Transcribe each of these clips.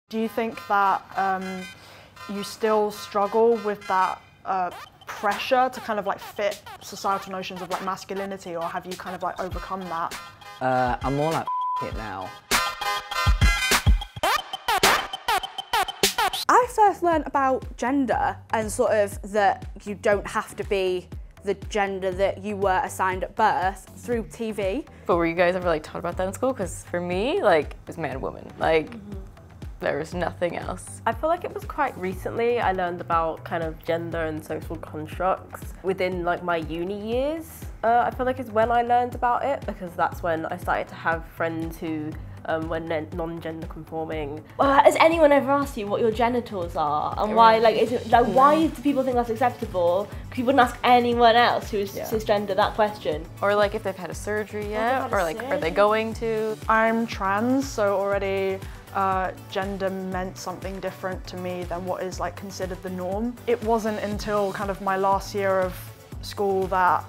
Do you think that you still struggle with that pressure to kind of like fit societal notions of like masculinity, or have you kind of like overcome that? I'm more like it now. I first learned about gender and sort of that you don't have to be the gender that you were assigned at birth through TV. But were you guys ever like taught about that in school? Because for me, like, it was man, woman. Like, there was nothing else. I feel like it was quite recently I learned about kind of gender and social constructs within like my uni years. I feel like it's when I learned about it, because that's when I started to have friends who were non-gender conforming. Has anyone ever asked you what your genitals are and why? Like, is it like why do people think that's acceptable? Because you wouldn't ask anyone else who's cisgender that question. Or like if they've had a surgery yet, or like are they going to? I'm trans, so already gender meant something different to me than what is like considered the norm. It wasn't until kind of my last year of school that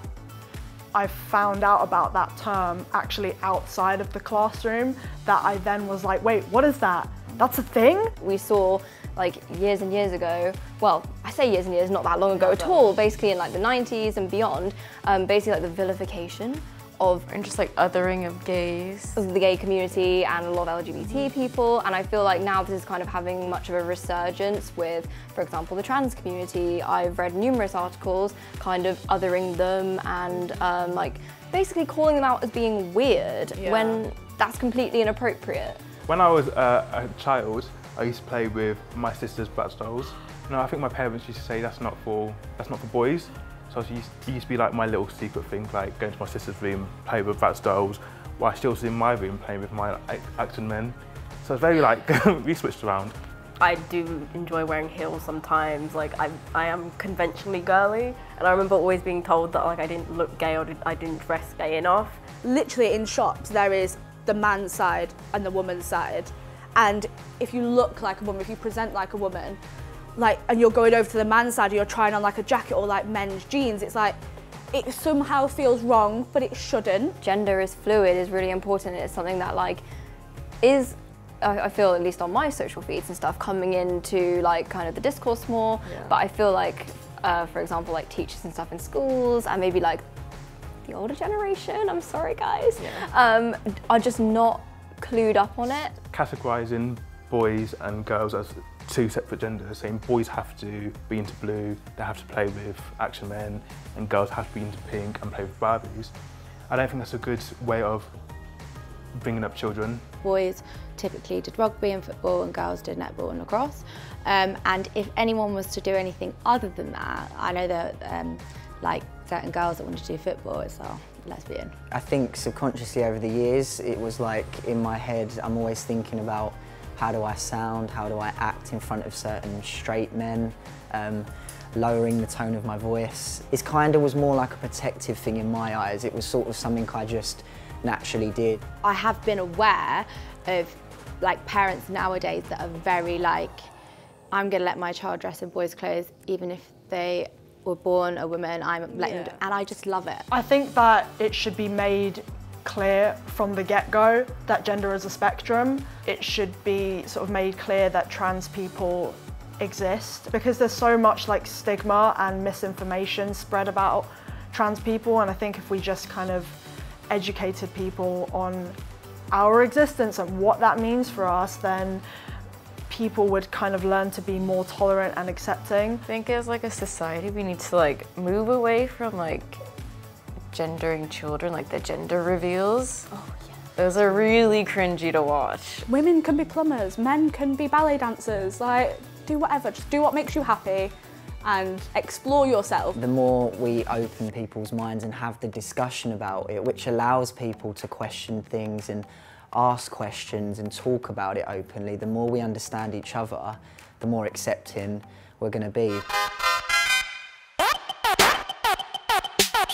I found out about that term actually outside of the classroom, that I then was like, wait, what is that? That's a thing? We saw like years and years ago, well, I say years and years, not that long ago at all, basically in like the 90s and beyond, basically like the vilification of And just like othering of gays. the gay community and a lot of LGBT people, and I feel like now this is kind of having much of a resurgence with, for example, the trans community. I've read numerous articles kind of othering them and like basically calling them out as being weird when that's completely inappropriate. When I was a child, I used to play with my sister's Bratz dolls. You know, I think my parents used to say that's not for boys. So it used to be like my little secret thing, like going to my sister's room, play with Bratz dolls, while she was in my room playing with my action men. So it's very like, we switched around. I do enjoy wearing heels sometimes. Like I am conventionally girly, and I remember always being told that like I didn't look gay or I didn't dress gay enough. Literally in shops there is the man's side and the woman's side, and if you look like a woman, if you present like a woman, like, and you're going over to the man's side, or you're trying on like a jacket or like men's jeans, it's like, it somehow feels wrong, but it shouldn't. Gender is fluid, is really important. It's something that like is, I feel at least on my social feeds and stuff, coming into like kind of the discourse more, but I feel like, for example, like teachers and stuff in schools and maybe like the older generation, I'm sorry guys, are just not clued up on it. Categorising boys and girls as two separate genders, saying boys have to be into blue, they have to play with action men, and girls have to be into pink and play with Barbies. I don't think that's a good way of bringing up children. Boys typically did rugby and football, and girls did netball and lacrosse. And if anyone was to do anything other than that, I know that like certain girls that want to do football, it's lesbian. I think subconsciously over the years, it was like in my head, I'm always thinking about how do I sound, how do I act in front of certain straight men, lowering the tone of my voice. It kind of was more like a protective thing in my eyes. It was sort of something I just naturally did. I have been aware of like parents nowadays that are very like, I'm gonna let my child dress in boys' clothes even if they were born a woman, I'm letting them, and I just love it. I think that it should be made clear from the get-go that gender is a spectrum. It should be sort of made clear that trans people exist, because there's so much like stigma and misinformation spread about trans people, and I think if we just kind of educated people on our existence and what that means for us, then people would kind of learn to be more tolerant and accepting. I think as like a society we need to like move away from like gendering children, like the gender reveals. Oh yeah. Those are really cringy to watch. Women can be plumbers, men can be ballet dancers, like do whatever, just do what makes you happy and explore yourself. The more we open people's minds and have the discussion about it, which allows people to question things and ask questions and talk about it openly, the more we understand each other, the more accepting we're going to be.